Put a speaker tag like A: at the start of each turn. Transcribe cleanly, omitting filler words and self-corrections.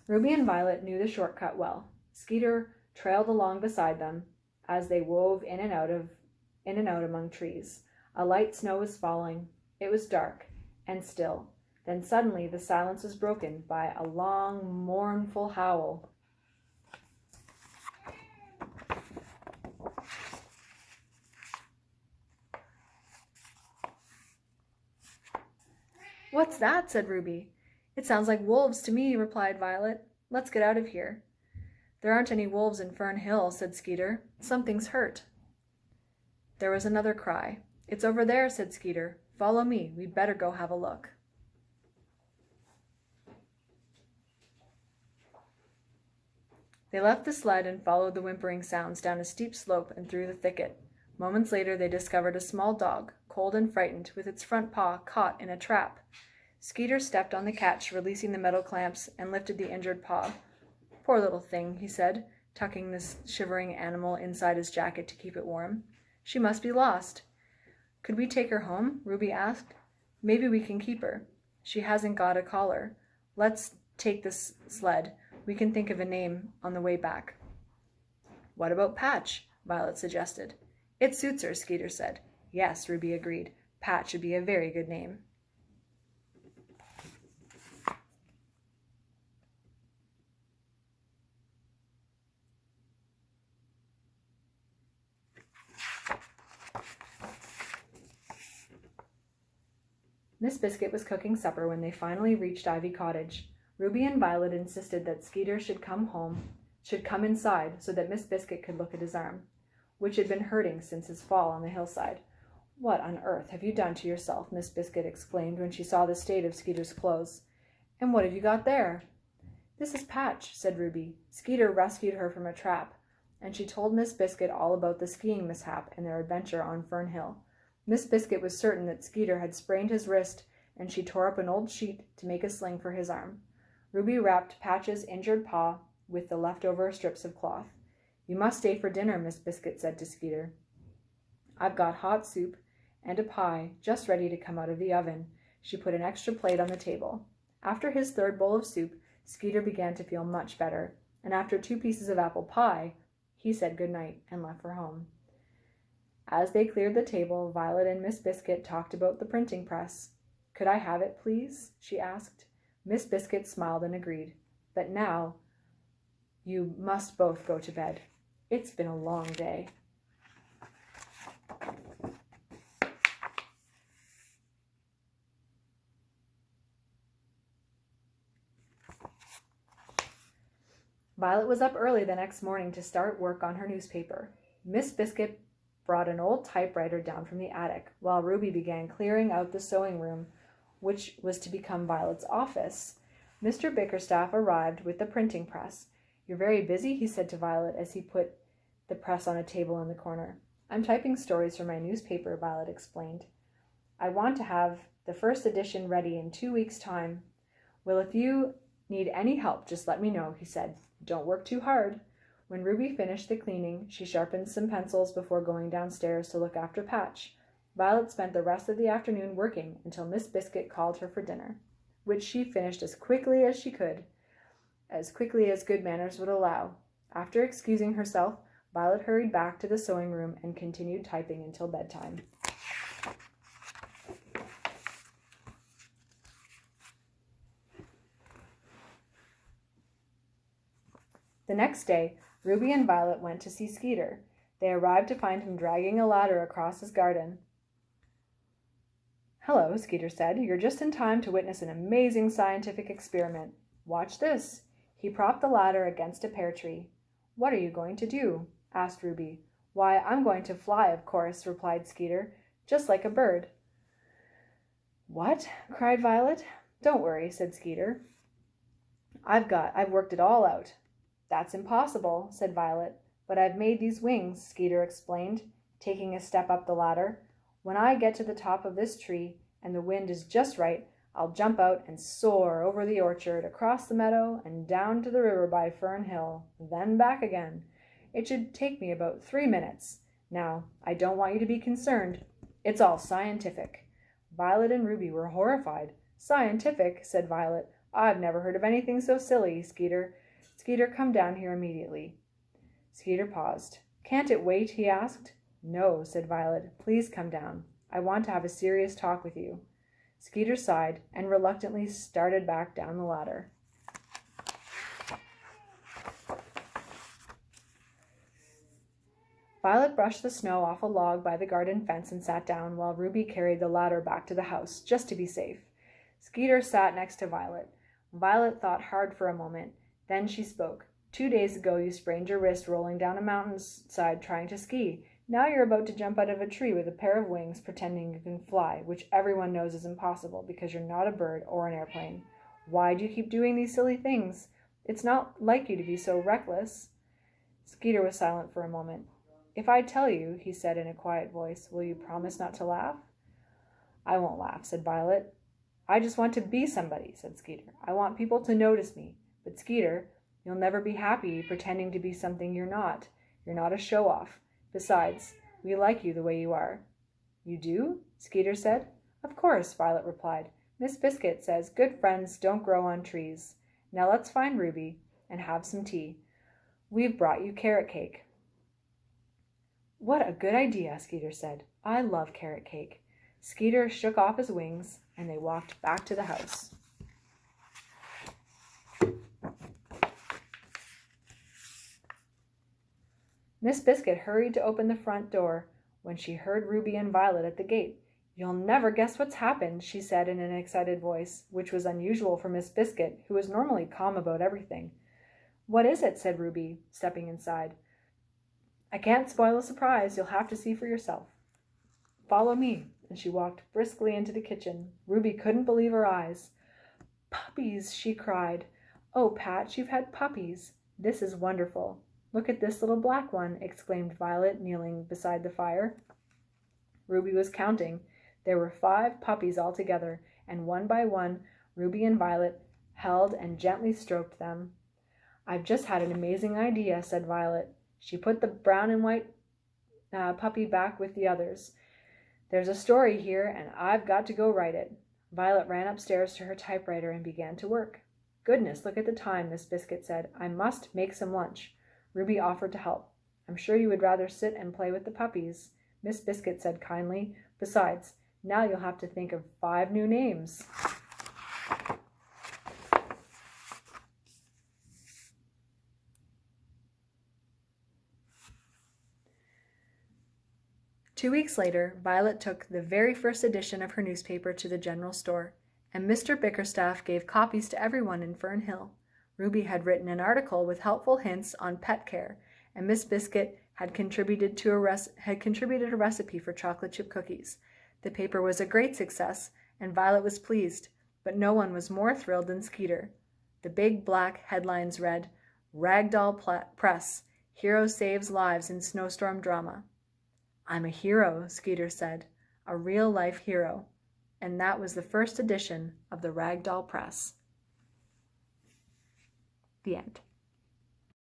A: Ruby and Violet knew the shortcut well. Skeeter trailed along beside them as they wove in and out among trees. A light snow was falling. It was dark and still. Then suddenly the silence was broken by a long, mournful howl. "What's that?" said Ruby. "It sounds like wolves to me," replied Violet. "Let's get out of here." "There aren't any wolves in Fern Hill," said Skeeter. "Something's hurt." There was another cry. "It's over there," said Skeeter. "Follow me. We'd better go have a look." They left the sled and followed the whimpering sounds down a steep slope and through the thicket. Moments later they discovered a small dog, cold and frightened, with its front paw caught in a trap. Skeeter stepped on the catch, releasing the metal clamps, and lifted the injured paw. "Poor little thing," he said, tucking this shivering animal inside his jacket to keep it warm. "She must be lost." "Could we take her home?" Ruby asked. "Maybe we can keep her. She hasn't got a collar. Let's take this sled. We can think of a name on the way back." "What about Patch?" Violet suggested. "It suits her," Skeeter said. "Yes," Ruby agreed. "Patch would be a very good name." Miss Biscuit was cooking supper when they finally reached Ivy Cottage. Ruby and Violet insisted that Skeeter should come inside so that Miss Biscuit could look at his arm, which had been hurting since his fall on the hillside. "What on earth have you done to yourself?" Miss Biscuit exclaimed when she saw the state of Skeeter's clothes. "And what have you got there?" "This is Patch," said Ruby. "Skeeter rescued her from a trap," and she told Miss Biscuit all about the skiing mishap and their adventure on Fern Hill. Miss Biscuit was certain that Skeeter had sprained his wrist, and she tore up an old sheet to make a sling for his arm. Ruby wrapped Patch's injured paw with the leftover strips of cloth. "You must stay for dinner," Miss Biscuit said to Skeeter. "I've got hot soup and a pie just ready to come out of the oven." She put an extra plate on the table. After his third bowl of soup, Skeeter began to feel much better, and after 2 pieces of apple pie, he said good night and left for home. As they cleared the table, Violet and Miss Biscuit talked about the printing press. "Could I have it, please?" she asked. Miss Biscuit smiled and agreed. "But now you must both go to bed. It's been a long day." Violet was up early the next morning to start work on her newspaper. Miss Biscuit brought an old typewriter down from the attic, while Ruby began clearing out the sewing room, which was to become Violet's office. Mr. Bickerstaff arrived with the printing press. "You're very busy," he said to Violet as he put the press on a table in the corner. "I'm typing stories for my newspaper," Violet explained. "I want to have the first edition ready in 2 weeks' time." "Well, if you need any help, just let me know," he said. "Don't work too hard." When Ruby finished the cleaning, she sharpened some pencils before going downstairs to look after Patch. Violet spent the rest of the afternoon working until Miss Biscuit called her for dinner, which she finished as quickly as she could, as quickly as good manners would allow. After excusing herself, Violet hurried back to the sewing room and continued typing until bedtime. The next day, Ruby and Violet went to see Skeeter. They arrived to find him dragging a ladder across his garden. "Hello," Skeeter said. "You're just in time to witness an amazing scientific experiment. Watch this." He propped the ladder against a pear tree. "What are you going to do?" asked Ruby. "Why, I'm going to fly, of course," replied Skeeter, "just like a bird." "What?" cried Violet. "Don't worry," said Skeeter. I've worked it all out." "That's impossible," said Violet. "But I've made these wings," Skeeter explained, taking a step up the ladder. "When I get to the top of this tree and the wind is just right, I'll jump out and soar over the orchard, across the meadow, and down to the river by Fern Hill, then back again. It should take me about 3 minutes. Now, I don't want you to be concerned. It's all scientific." Violet and Ruby were horrified. "Scientific?" said Violet. I've never heard of anything so silly, Skeeter. Skeeter, come down here immediately. Skeeter paused. Can't it wait? He asked. No, said Violet. Please come down. I want to have a serious talk with you. Skeeter sighed and reluctantly started back down the ladder. Violet brushed the snow off a log by the garden fence and sat down while Ruby carried the ladder back to the house, just to be safe. Skeeter sat next to Violet. Violet thought hard for a moment. Then she spoke. 2 days ago you sprained your wrist rolling down a mountainside trying to ski. Now you're about to jump out of a tree with a pair of wings pretending you can fly, which everyone knows is impossible because you're not a bird or an airplane. Why do you keep doing these silly things? It's not like you to be so reckless. Skeeter was silent for a moment. If I tell you, he said in a quiet voice, will you promise not to laugh? I won't laugh, said Violet. I just want to be somebody, said Skeeter. I want people to notice me. But Skeeter, you'll never be happy pretending to be something you're not. You're not a show-off. Besides, we like you the way you are. You do? Skeeter said. Of course, Violet replied. Miss Biscuit says good friends don't grow on trees. Now let's find Ruby and have some tea. We've brought you carrot cake. What a good idea, Skeeter said. I love carrot cake. Skeeter shook off his wings, and they walked back to the house. Miss Biscuit hurried to open the front door when she heard Ruby and Violet at the gate. You'll never guess what's happened, she said in an excited voice, which was unusual for Miss Biscuit, who was normally calm about everything. What is it? Said Ruby, stepping inside. I can't spoil the surprise. You'll have to see for yourself. Follow me. And she walked briskly into the kitchen. Ruby couldn't believe her eyes. Puppies, she cried. Oh, Pat, you've had puppies. This is wonderful. Look at this little black one, exclaimed Violet, kneeling beside the fire. Ruby was counting. There were 5 puppies altogether, and one by one, Ruby and Violet held and gently stroked them. I've just had an amazing idea, said Violet. She put the brown and white puppy back with the others. There's a story here, and I've got to go write it. Violet ran upstairs to her typewriter and began to work. Goodness, look at the time, Miss Biscuit said. I must make some lunch. Ruby offered to help. I'm sure you would rather sit and play with the puppies, Miss Biscuit said kindly. Besides, now you'll have to think of 5 new names. Two weeks later, Violet took the very first edition of her newspaper to the general store, and Mr. Bickerstaff gave copies to everyone in Fern Hill. Ruby had written an article with helpful hints on pet care, and Miss Biscuit had contributed a recipe for chocolate chip cookies. The paper was a great success, and Violet was pleased, but no one was more thrilled than Skeeter. The big black headlines read, Ragdoll Press, Hero Saves Lives in Snowstorm Drama. I'm a hero, Skeeter said, a real-life hero. And that was the first edition of the Ragdoll Press. The end.